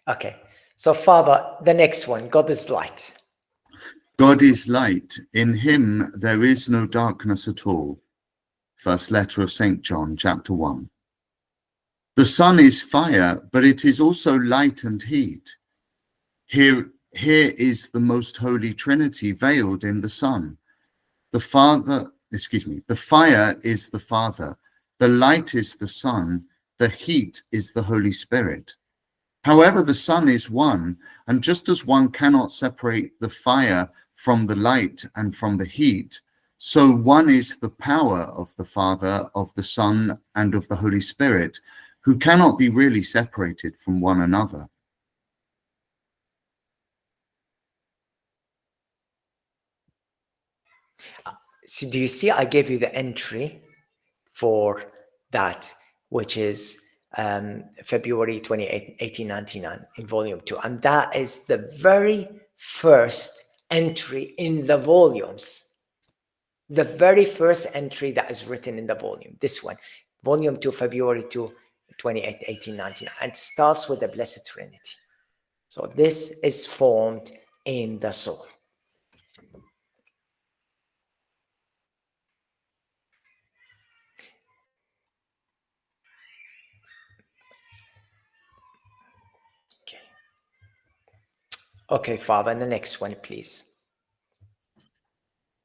Okay. So, Father, the next one, God is light. God is light. In him there is no darkness at all. First letter of St. John, chapter 1. The sun is fire, but it is also light and heat. Here is the Most Holy Trinity veiled in the Son. The fire is the Father, the light is the Son, the heat is the Holy Spirit. However, the Son is one, and just as one cannot separate the fire from the light and from the heat, so one is the power of the Father, of the Son, and of the Holy Spirit, who cannot be really separated from one another. So, do you see? I gave you the entry for that, which is February 28, 1899 in volume 2. And that is the very first entry in the volumes. The very first entry that is written in the volume, this one, volume 2, February 2, 28, 1899, and starts with the Blessed Trinity. So this is formed in the soul. Okay, Father, and the next one, please.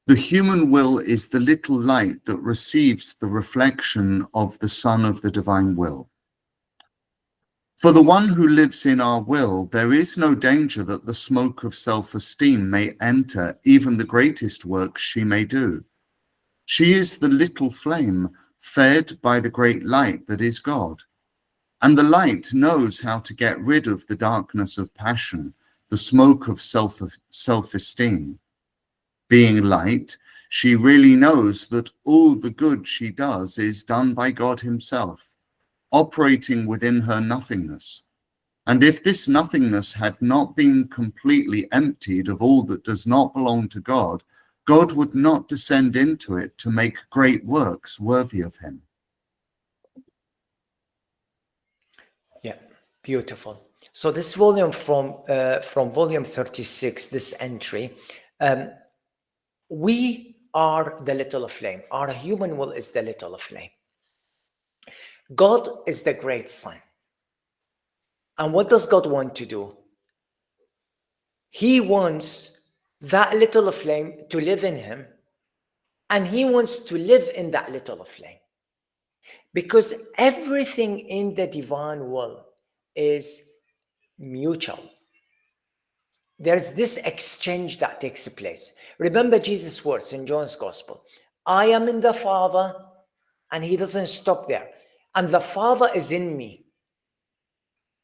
The human will is the little light that receives the reflection of the Son of the divine will. For the one who lives in our will, there is no danger that the smoke of self-esteem may enter even the greatest works she may do. She is the little flame fed by the great light that is God. And the light knows how to get rid of the darkness of passion, the smoke of self-esteem. Being light, she really knows that all the good she does is done by God himself, operating within her nothingness. And if this nothingness had not been completely emptied of all that does not belong to God, God would not descend into it to make great works worthy of him. Yeah, beautiful. So this volume from volume 36, this entry, we are the little flame. Our human will is the little flame. God is the great sun. And what does God want to do? He wants that little flame to live in him, and he wants to live in that little flame. Because everything in the divine will is mutual. There's this exchange that takes place. Remember Jesus' words in John's Gospel. I am in the Father, and he doesn't stop there. And the Father is in me.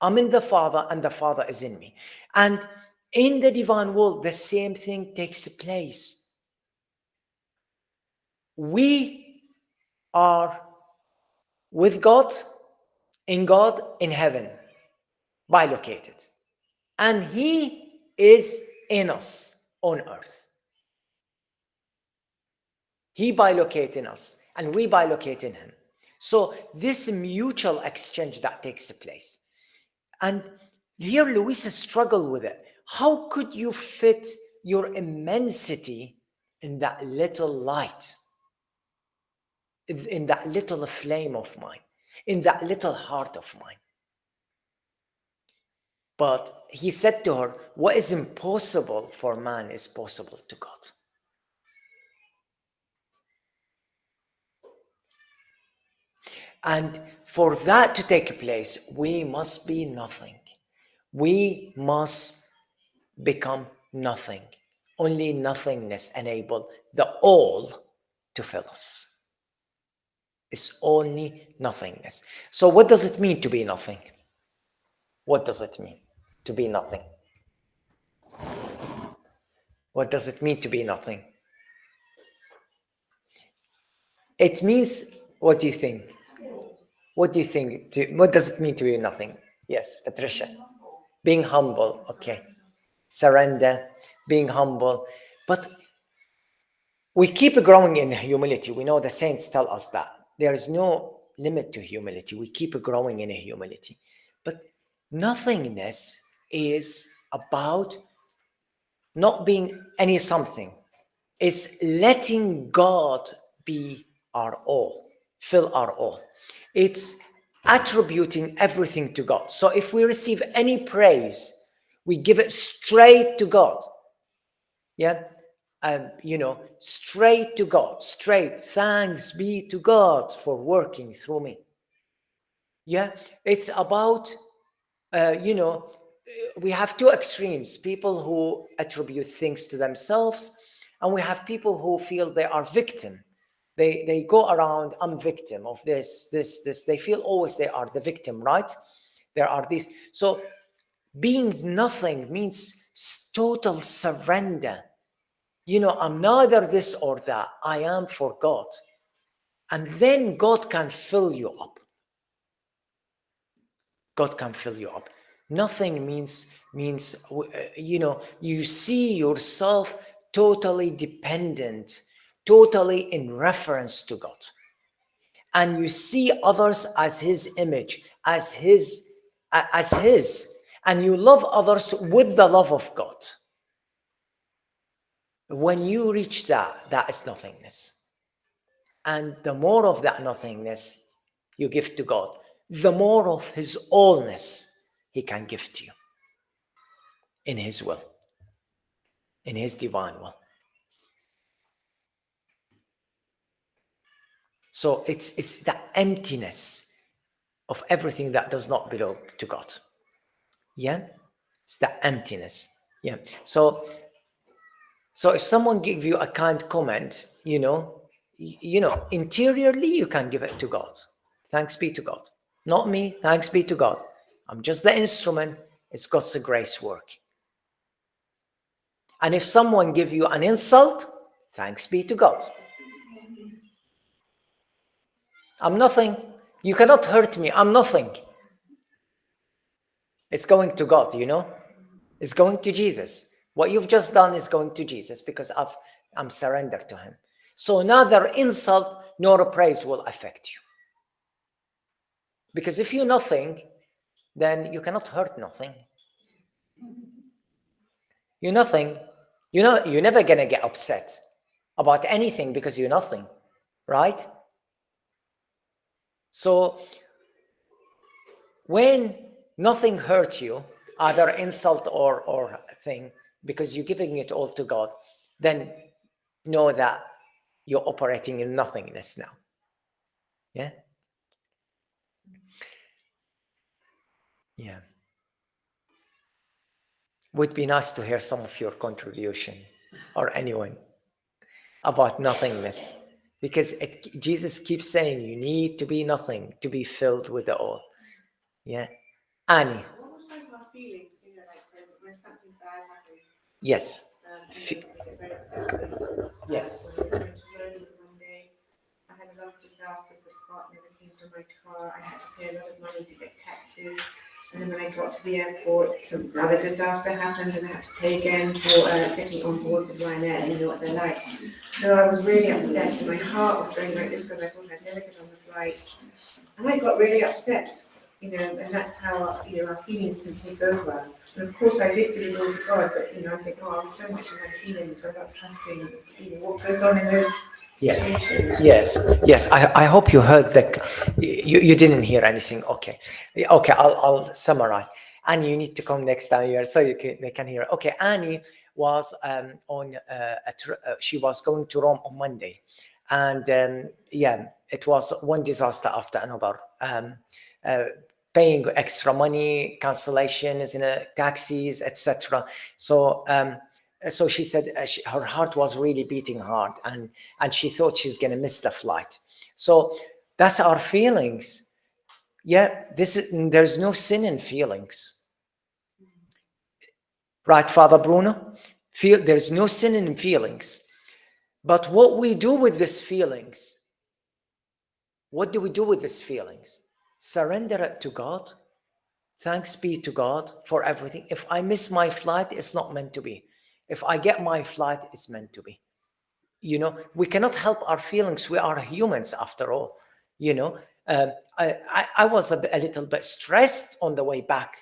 I'm in the Father, and the Father is in me. And in the divine will, the same thing takes place. We are with God, in heaven, bilocated. And he is in us on earth. He bilocates in us, and we bilocate in him. So this mutual exchange that takes place. And here Louisa struggled with it. How could you fit your immensity in that little light, in that little flame of mine, in that little heart of mine? But he said to her, what is impossible for man is possible to God. And for that to take place, we must be nothing. We must become nothing. Only nothingness enables the all to fill us. It's only nothingness. So what does it mean to be nothing? What does it mean to be nothing? What does it mean to be nothing? It means, what do you think? What do you think? What does it mean to be nothing? Yes, Patricia. Being humble, okay. Surrender, being humble. But we keep growing in humility. We know the saints tell us that. There is no limit to humility. We keep growing in humility. But nothingness is about not being any something. It's letting God be our all, fill our all. It's attributing everything to God. So if we receive any praise, we give it straight to God. Yeah. Straight to God, straight. Thanks be to God for working through me. Yeah. It's about, we have two extremes, people who attribute things to themselves, and we have people who feel they are victim. They go around, I'm victim of this. They feel always they are the victim, right? There are these. So being nothing means total surrender. I'm neither this or that. I am for God. And then God can fill you up. God can fill you up. Nothing means you see yourself totally dependent, totally in reference to God. And you see others as his image, as his, and you love others with the love of God. When you reach that is nothingness. And the more of that nothingness you give to God, the more of his allness he can give to you in his will, in his divine will. So it's the emptiness of everything that does not belong to God. Yeah, it's the emptiness. Yeah. So if someone gives you a kind comment, interiorly you can give it to God. Thanks be to God. Not me, thanks be to God. I'm just the instrument. It's God's grace work. And if someone gives you an insult, thanks be to God. I'm nothing. You cannot hurt me. I'm nothing. It's going to God, It's going to Jesus. What you've just done is going to Jesus because I'm surrendered to him. So neither insult nor praise will affect you. Because if you're nothing, then you cannot hurt nothing. You're nothing. You're never going to get upset about anything because you're nothing, right? So when nothing hurts you, either insult or thing, because you're giving it all to God, then know that you're operating in nothingness now. Yeah? Yeah. Would be nice to hear some of your contribution, or anyone, about nothingness, because Jesus keeps saying you need to be nothing to be filled with the all. Yeah. Annie. What was my feelings, like when something bad happens? Yes. I get very upset. Yes. When I was going to London one day, I had a lot of disasters. The part never came from my car. I had to pay a lot of money to get taxis. And then when I got to the airport, some other disaster happened and I had to pay again for getting on board with Ryanair. You know what they're like. So I was really upset and my heart was going like this because I thought I'd never get on the flight. And I got really upset, and that's how our feelings can take over. And of course, I did give it all to God, but I think, I was so much in my feelings. I'm not trusting, what goes on in those situations. Yes. I hope you heard that. You didn't hear anything. Okay. I'll summarize. Annie, you need to come next time here so they can hear. Okay. Annie was she was going to Rome on Monday, and it was one disaster after another. Paying extra money, cancellations in taxis, etc. So she said her heart was really beating hard, and she thought she's going to miss the flight. So that's our feelings. Yeah, there's no sin in feelings, right, Father Bruno? There's no sin in feelings, but what we do with these feelings, what do we do with these feelings? Surrender it to God. Thanks be to God for everything. If I miss my flight, it's not meant to be. If I get my flight, it's meant to be. We cannot help our feelings. We are humans after all. I was a little bit stressed on the way back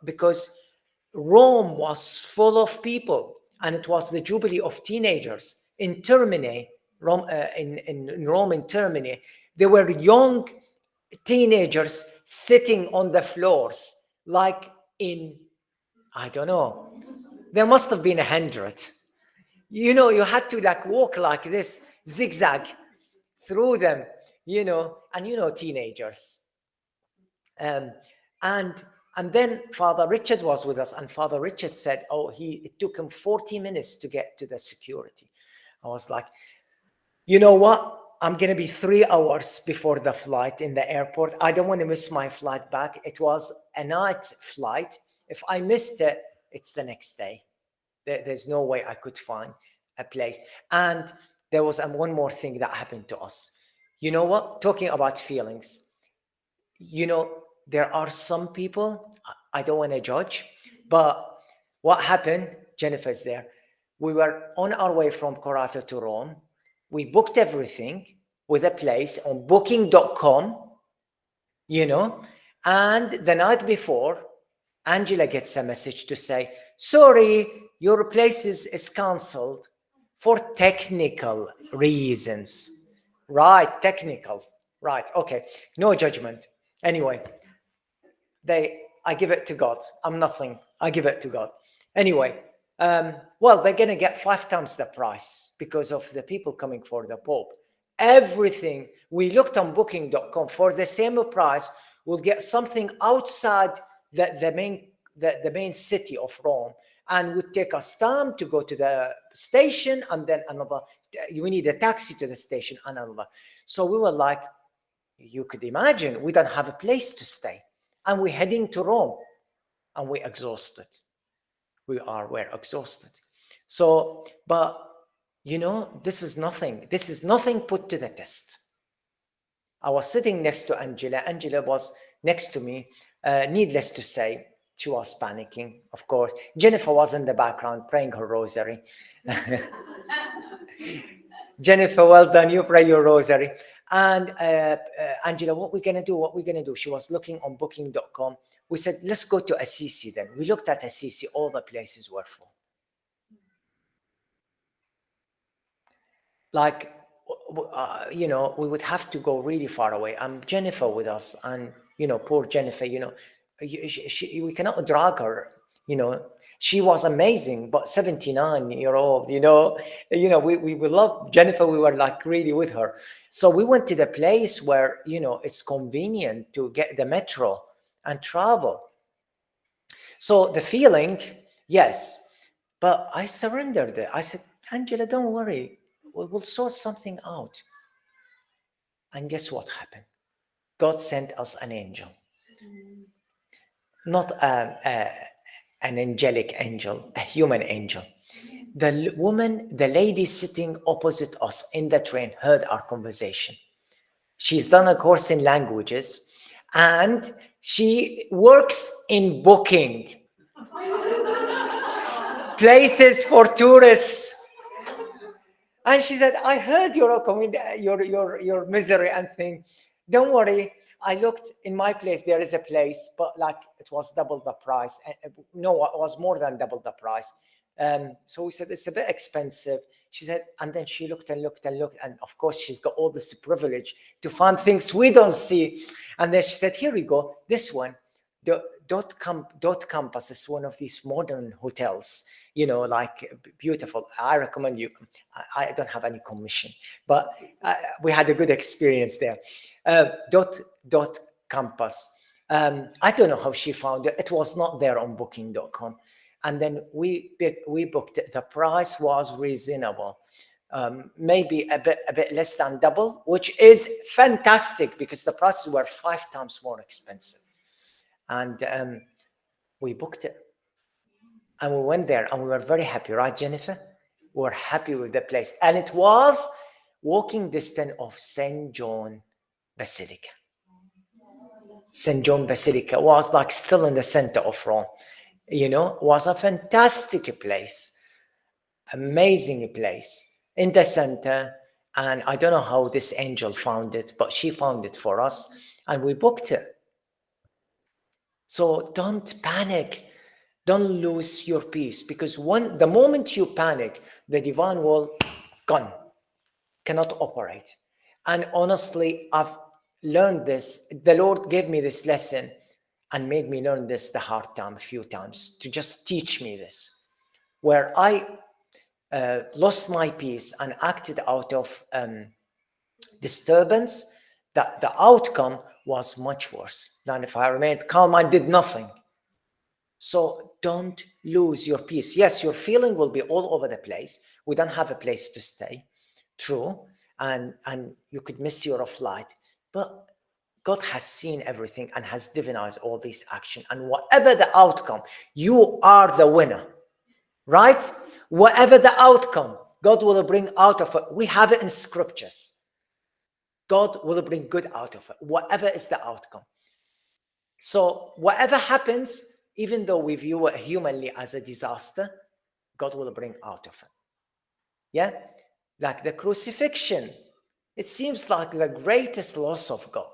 because Rome was full of people, and it was the Jubilee of teenagers in Termini, Rome, in Rome in Termini. There were young teenagers sitting on the floors, like in, I don't know, there must have been 100. You know, you had to like walk like this, zigzag through them, you know, and you know, teenagers. Um, and and then Father Richard was with us, and Father Richard said, oh, it took him 40 minutes to get to the security. I was like, you know what? I'm going to be 3 hours before the flight in the airport. I don't want to miss my flight back. It was a night flight. If I missed it, it's the next day. There's no way I could find a place. And there was one more thing that happened to us. You know what? Talking about feelings, you know, there are some people, I don't want to judge, but what happened, Jennifer's there. We were on our way from Corato to Rome. We booked everything with a place on booking.com, you know, and the night before, Angela gets a message to say, sorry, your place is cancelled for technical reasons. Right, technical. Right, okay, no judgment. Anyway, I give it to God. I'm nothing. I give it to God. Anyway, well, they're going to get 5 times the price because of the people coming for the Pope. Everything we looked on booking.com for the same price, we'll get something outside the main city of Rome, and would take us time to go to the station, and then another. We need a taxi to the station, and another. So we were like, you could imagine, we don't have a place to stay, and we're heading to Rome, and we're exhausted. We're exhausted. So, but you know, this is nothing. This is nothing put to the test. I was sitting next to Angela. Angela was next to me. Needless to say, she was panicking, of course. Jennifer was in the background praying her rosary. Jennifer, well done. You pray your rosary. And Angela, what we're going to do? What we're going to do? She was looking on booking.com. We said, let's go to Assisi then. We looked at Assisi. All the places were full. Like, you know, we would have to go really far away. And Jennifer with us. And, you know, poor Jennifer, you know, we cannot drag her. You know, she was amazing, but 79-year-old, you know, we love Jennifer. We were like really with her. So we went to the place where, you know, it's convenient to get the metro and travel. So the feeling, yes, but I surrendered it. I said, Angela, don't worry. We'll sort something out. And guess what happened? God sent us an angel. Not an angelic angel, a human angel. The woman, the lady sitting opposite us in the train heard our conversation. She's done a course in languages, and she works in booking places for tourists. And she said, I heard your misery and thing. Don't worry. I looked in my place. There is a place, but like it was double the price. No, it was more than double the price. So we said, it's a bit expensive. She said, and then she looked and looked and looked. And of course, she's got all this privilege to find things we don't see. And then she said, here we go. This one, the Campus is one of these modern hotels, you know, like beautiful. I recommend you. I don't have any commission, but we had a good experience there. Campus. I don't know how she found it. It was not there on booking.com. And then we booked it. The price was reasonable. Maybe a bit less than double, which is fantastic because the prices were 5 times more expensive. And we booked it. And we went there and we were very happy, right, Jennifer? We were happy with the place. And it was walking distance of St. John Basilica. St. John Basilica was like still in the center of Rome. You know, was a fantastic place, amazing place in the center. And I don't know how this angel found it, but she found it for us and we booked it. So don't panic. Don't lose your peace, because the moment you panic, the divine will gone, cannot operate. And honestly, I've learned this. The Lord gave me this lesson and made me learn this the hard time a few times to just teach me this, where I lost my peace and acted out of disturbance, that the outcome was much worse than if I remained calm and did nothing. So don't lose your peace. Yes, your feeling will be all over the place. We don't have a place to stay. True. And you could miss your flight. But God has seen everything and has divinized all these actions. And whatever the outcome, you are the winner. Right? Whatever the outcome, God will bring out of it. We have it in scriptures. God will bring good out of it, whatever is the outcome. So whatever happens, even though we view it humanly as a disaster, God will bring out of it. Yeah? Like the crucifixion, it seems like the greatest loss of God.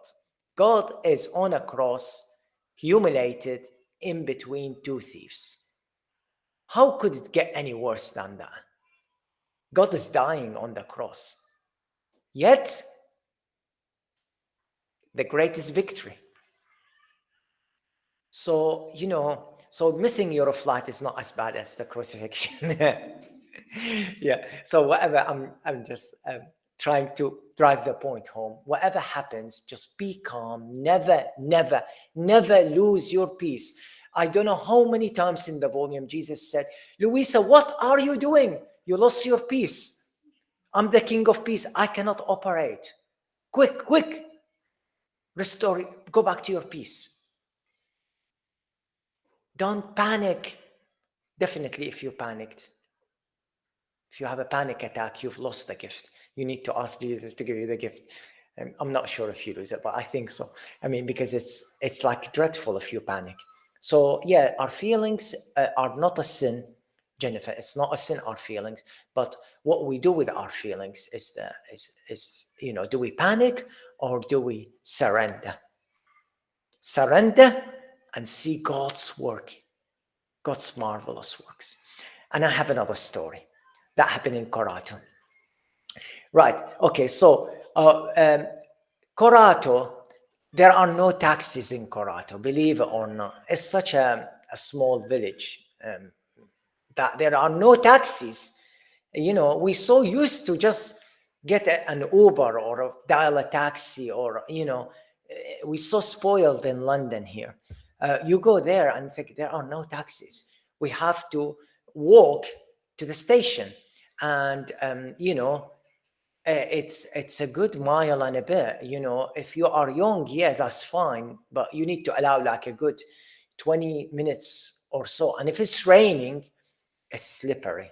God is on a cross, humiliated in between two thieves. How could it get any worse than that? God is dying on the cross. Yet, the greatest victory. So, so missing your flight is not as bad as the crucifixion. Yeah. So whatever, I'm just trying to drive the point home. Whatever happens, just be calm. Never, never, never lose your peace. I don't know how many times in the volume Jesus said, Louisa, what are you doing? You lost your peace. I'm the King of Peace. I cannot operate. Quick, quick. Restore, go back to your peace. Don't panic. Definitely, if you panicked, if you have a panic attack, you've lost the gift. You need to ask Jesus to give you the gift. I'm not sure if you lose it, but I think so. I mean, because it's like dreadful if you panic. So yeah, our feelings are not a sin, Jennifer. It's not a sin, our feelings. But what we do with our feelings is do we panic or do we surrender? Surrender and see God's work, God's marvelous works. And I have another story that happened in Corato. Right. Okay. So, Corato, there are no taxis in Corato, believe it or not. It's such a small village that there are no taxis. We're so used to just get an Uber or dial a taxi or, we're so spoiled in London here. You go there and think there are no taxis. We have to walk to the station. And, it's a good mile and a bit. If you are young, yeah, that's fine. But you need to allow like a good 20 minutes or so. And if it's raining, it's slippery.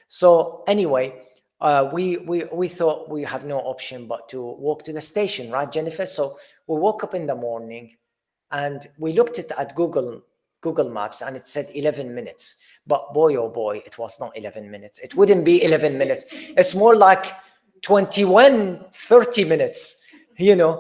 So anyway, we thought we have no option but to walk to the station, right, Jennifer? So we woke up in the morning and we looked at Google Maps and it said 11 minutes. But boy, oh boy, it was not 11 minutes. It wouldn't be 11 minutes. It's more like 21, 30 minutes, if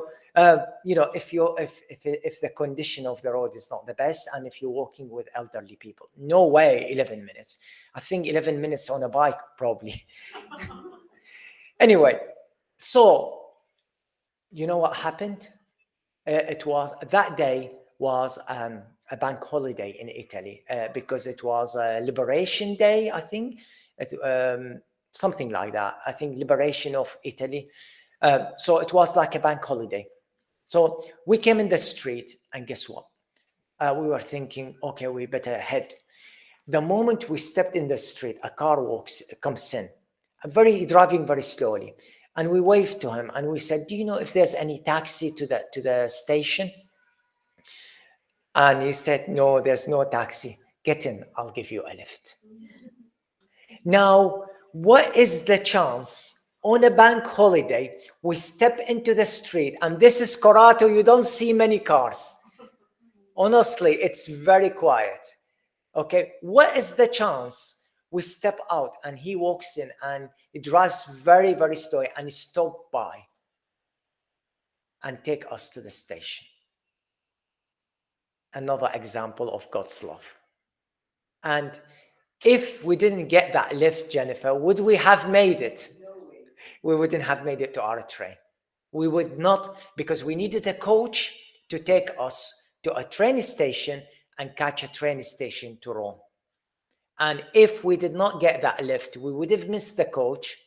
the condition of the road is not the best and if you're walking with elderly people. No way 11 minutes. I think 11 minutes on a bike, probably. Anyway, so you know what happened? It was that day was a bank holiday in Italy because it was a Liberation Day, I think, something like that. I think Liberation of Italy. So it was like a bank holiday. So we came in the street and guess what? We were thinking, okay, we better head. The moment we stepped in the street, a car comes in, driving very slowly. And we waved to him and we said, do you know if there's any taxi to the station? And he said, no, there's no taxi. Get in, I'll give you a lift. Now, what is the chance on a bank holiday, we step into the street, and this is Corato, you don't see many cars. Honestly, it's very quiet. Okay, what is the chance we step out and he walks in and he drives very, very slowly and he stopped by and take us to the station? Another example of God's love. And if we didn't get that lift, Jennifer, would we have made it? We wouldn't have made it to our train. We would not, because we needed a coach to take us to a train station and catch a train station to Rome. And if we did not get that lift, we would have missed the coach,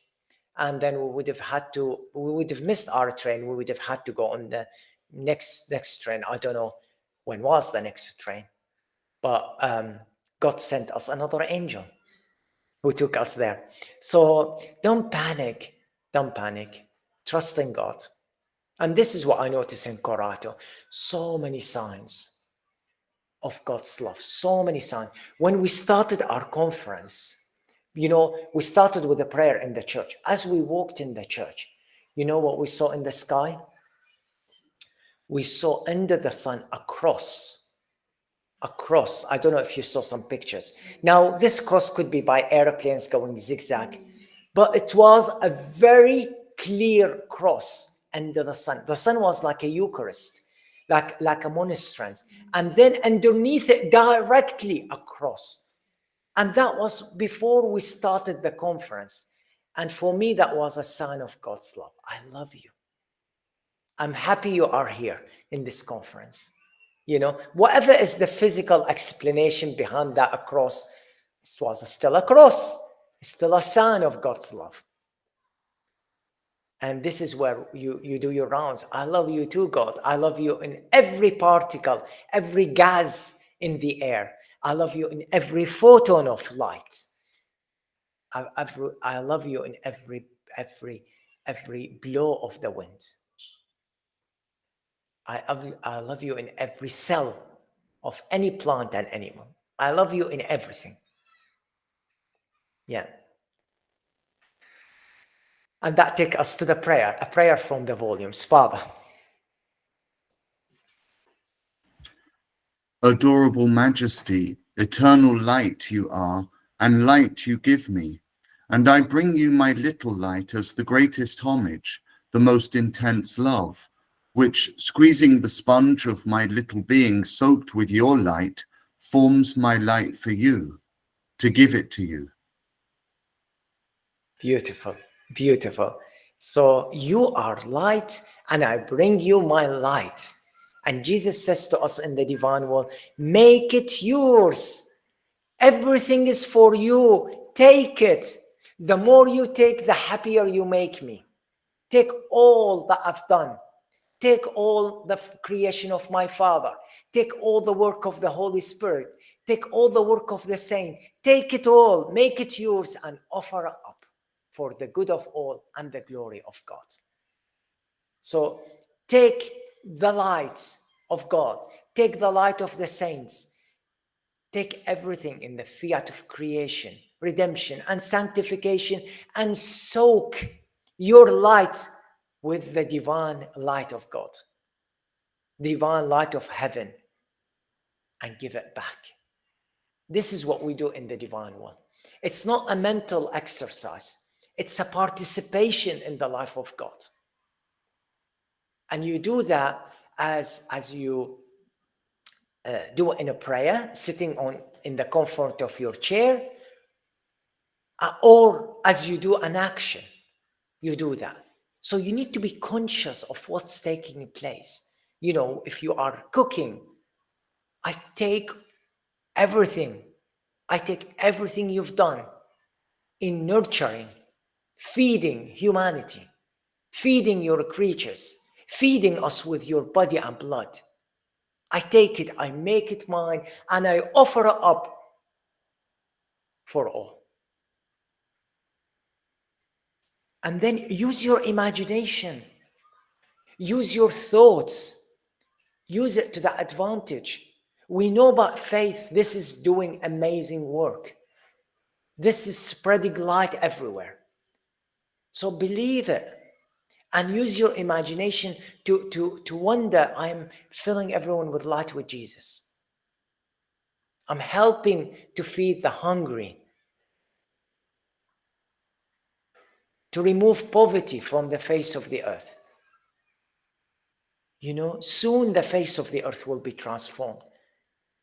and then we would have missed our train. We would have had to go on the next train. I don't know when was the next train, but God sent us another angel who took us there. So don't panic. Trust in God. And this is what I notice in Corato. So many signs of God's love. So many signs. When we started our conference, we started with a prayer in the church. As we walked in the church, you know what we saw in the sky? We saw under the sun a cross. I don't know if you saw some pictures. Now, this cross could be by airplanes going zigzag, but it was a very clear cross under the sun. The sun was like a Eucharist, like a monastrance, and then underneath it directly a cross. And that was before we started the conference. And for me, that was a sign of God's love. I love you. I'm happy you are here in this conference. Whatever is the physical explanation behind that cross, it was still a cross. It's still a sign of God's love. And this is where you do your rounds. I love you too, God. I love you in every particle, every gas in the air. I love you in every photon of light. I love you in every blow of the wind. I love you in every cell of any plant and animal. I love you in everything. Yeah. And that takes us to the prayer, a prayer from the volumes. Father. Adorable Majesty, eternal light you are, and light you give me. And I bring you my little light as the greatest homage, the most intense love, which, squeezing the sponge of my little being soaked with your light, forms my light for you, to give it to you. Beautiful, beautiful. So you are light, and I bring you my light. And Jesus says to us in the divine word, make it yours. Everything is for you. Take it. The more you take, the happier you make me. Take all that I've done. Take all the creation of my Father. Take all the work of the Holy Spirit. Take all the work of the saint. Take it all, make it yours, and offer it up for the good of all and the glory of God. So take the light of God. Take the light of the saints. Take everything in the fiat of creation, redemption, and sanctification, and soak your light with the divine light of God, divine light of heaven, and give it back. This is what we do in the divine one. It's not a mental exercise. It's a participation in the life of God. And you do that as you do it in a prayer, sitting in the comfort of your chair, or as you do an action, you do that. So you need to be conscious of what's taking place. If you are cooking, I take everything you've done in nurturing, feeding humanity, feeding your creatures, feeding us with your body and blood. I take it, I make it mine, and I offer it up for all. And then use your imagination, use your thoughts, use it to the advantage. We know about faith, this is doing amazing work. This is spreading light everywhere. So believe it and use your imagination to wonder, I'm filling everyone with light with Jesus. I'm helping to feed the hungry, to remove poverty from the face of the earth. Soon the face of the earth will be transformed.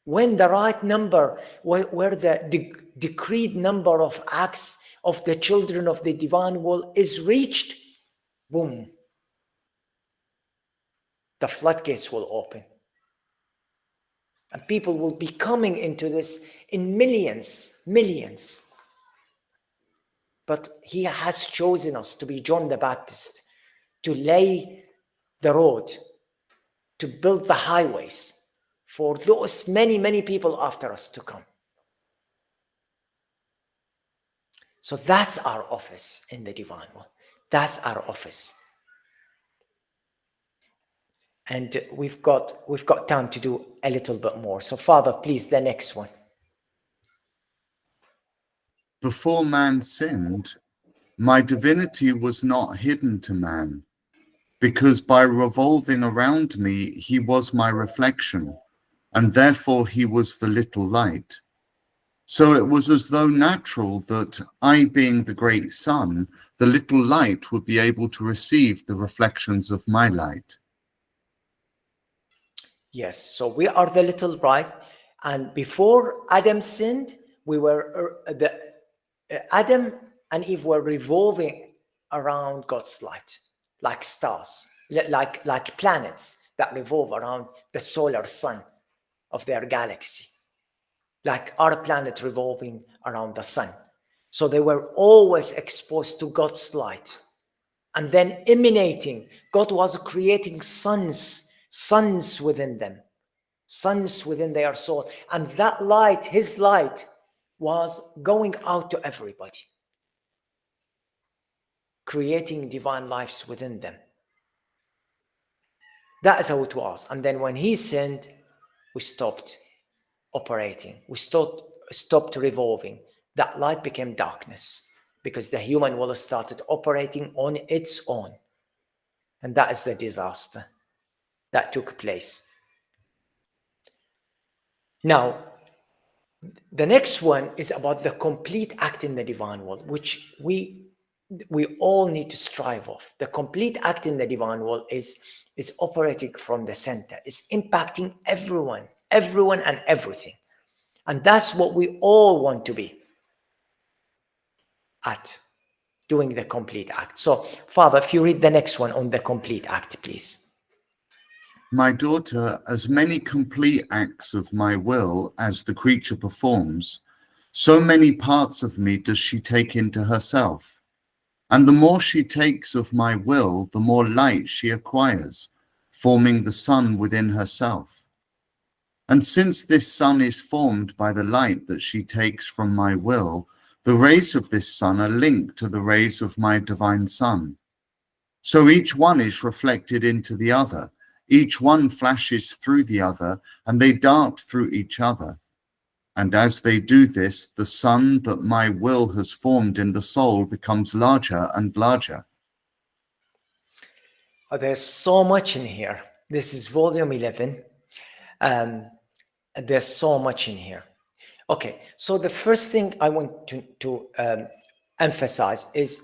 when the right number, where the decreed number of acts of the children of the divine will is reached, boom, the floodgates will open. And people will be coming into this in millions, millions. But he has chosen us to be John the Baptist, to lay the road, to build the highways for those many, many people after us to come. So that's our office in the divine will. That's our office. And we've got time to do a little bit more. So Father, please, the next one. Before man sinned, my divinity was not hidden to man, because by revolving around me, he was my reflection, and therefore he was the little light. So it was as though natural that I, being the great sun, the little light would be able to receive the reflections of my light. Yes, so we are the little light, and before Adam sinned, we were Adam and Eve were revolving around God's light, like stars, like planets that revolve around the solar sun of their galaxy, like our planet revolving around the sun. So they were always exposed to God's light, and then emanating. God was creating suns within them, suns within their soul, and that light, his light, was going out to everybody, creating divine lives within them. That is how it was. And then when he sinned, we stopped operating. We stopped revolving. That light became darkness because the human will started operating on its own. And that is the disaster that took place. Now, the next one is about the complete act in the divine will, which we all need to strive of. The complete act in the divine will is operating from the center, is impacting everyone and everything. And that's what we all want to be at, doing the complete act. So, Father, if you read the next one on the complete act, please. My daughter, as many complete acts of my will as the creature performs, so many parts of me does she take into herself. And the more she takes of my will, the more light she acquires, forming the sun within herself. And since this sun is formed by the light that she takes from my will, the rays of this sun are linked to the rays of my divine sun. So each one is reflected into the other. Each one flashes through the other, and they dart through each other. And as they do this, the sun that my will has formed in the soul becomes larger and larger. Oh, there's so much in here. This is volume 11. There's so much in here. Okay, so the first thing I want to emphasize is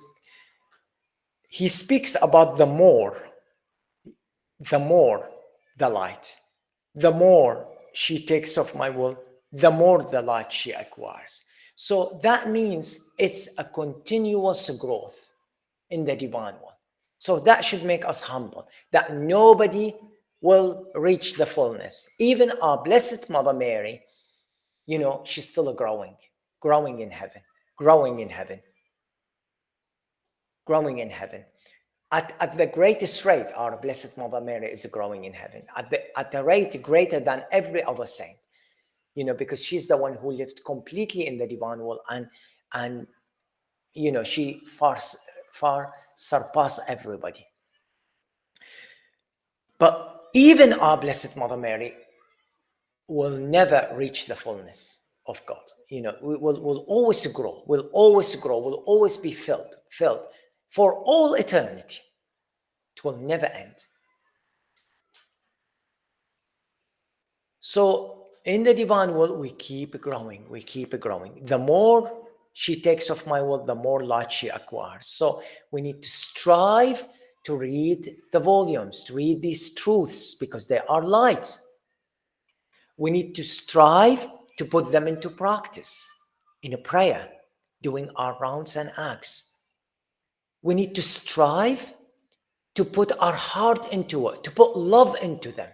he speaks about the more the light, the more she takes of my will, the more the light she acquires. So that means it's a continuous growth in the divine one. So that should make us humble, that nobody will reach the fullness. Even our Blessed Mother Mary, you know, she's still growing in heaven, growing in heaven. At the greatest rate, our Blessed Mother Mary is growing in heaven, at a rate greater than every other saint, you know, because she's the one who lived completely in the divine will, and you know, she far surpassed everybody. But even our Blessed Mother Mary will never reach the fullness of God. You know, will always grow, will always be filled for all eternity. It will never end. So in the divine will, we keep growing. The more she takes of my will, the more light she acquires. So we need to strive to read the volumes, to read these truths, because they are light. We need to strive to put them into practice in a prayer, doing our rounds and acts. We need to strive to put our heart into it, to put love into them.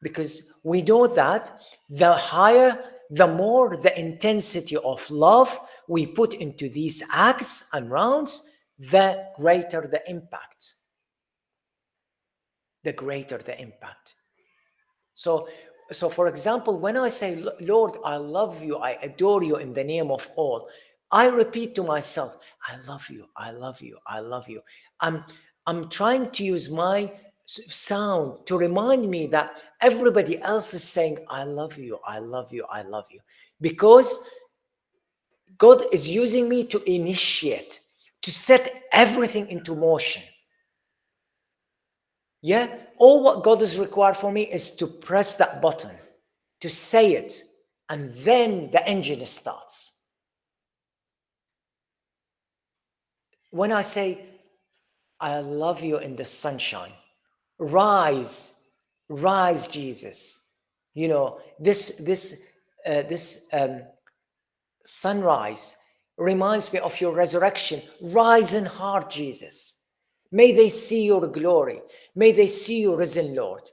Because we know that the higher, the more the intensity of love we put into these acts and rounds, the greater the impact. The greater the impact. So for example, when I say, Lord, I love you, I adore you in the name of all, I repeat to myself, I love you, I love you, I love you. I'm trying to use my sound to remind me that everybody else is saying, I love you, I love you, I love you. Because God is using me to initiate, to set everything into motion. Yeah, all what God is required for me is to press that button, to say it, and then the engine starts. When I say, I love you in the sunshine, rise, rise, Jesus. You know, this sunrise reminds me of your resurrection. Rise in heart, Jesus. May they see your glory. May they see you risen, Lord.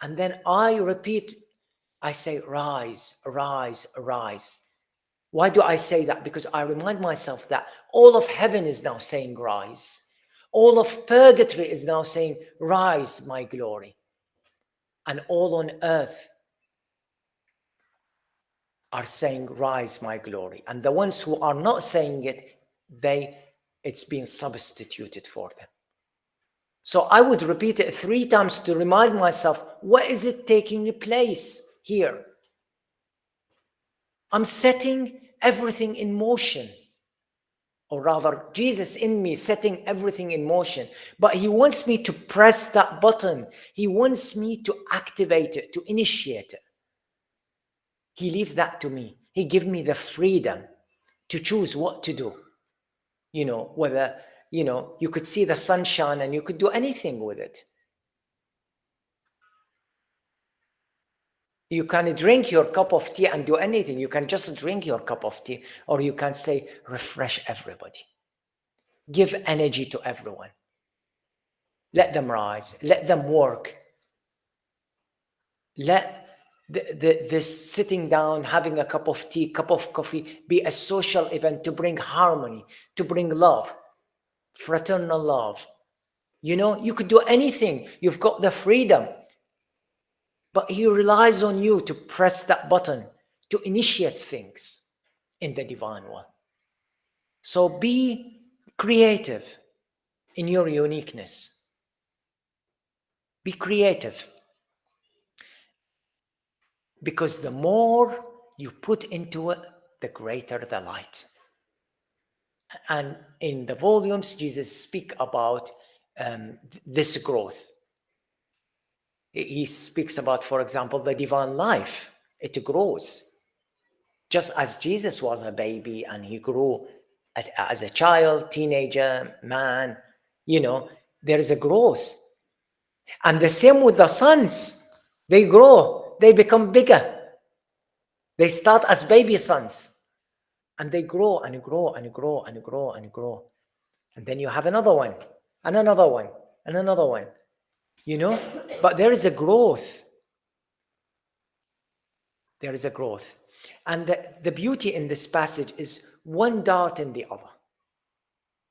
And then I repeat, I say, rise, rise, rise. Why do I say that? Because I remind myself that all of heaven is now saying, rise. All of purgatory is now saying, rise, my glory. And all on earth are saying, rise, my glory. And the ones who are not saying it, it's been substituted for them. So I would repeat it 3 times to remind myself, what is it taking place here? I'm setting everything in motion. Or rather, Jesus in me setting everything in motion. But he wants me to press that button. He wants me to activate it, to initiate it. He leaves that to me. He gives me the freedom to choose what to do. You know, whether, you know, you could see the sunshine and you could do anything with it. You can drink your cup of tea and do anything. You can just drink your cup of tea, or you can say, refresh everybody. Give energy to everyone. Let them rise. Let them work. Let this sitting down, having a cup of tea, cup of coffee, be a social event to bring harmony, to bring love, fraternal love. You know, you could do anything. You've got the freedom. But he relies on you to press that button, to initiate things in the divine one. So be creative in your uniqueness. Be creative. Because the more you put into it, the greater the light. And in the volumes, Jesus speaks about this growth. He speaks about, for example, the divine life. It grows. Just as Jesus was a baby and he grew as a child, teenager, man, you know, there is a growth. And the same with the sons. They grow, they become bigger. They start as baby sons and they grow and grow and grow and grow and grow. And then you have another one and another one and another one, you know, but there is a growth. There is a growth. And the beauty in this passage is one dart in the other.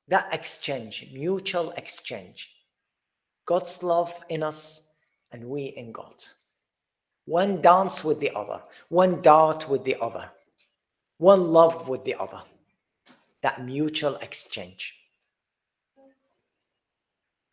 That exchange, mutual exchange. God's love in us and we in God. One dance with the other, one dart with the other, one love with the other. That mutual exchange.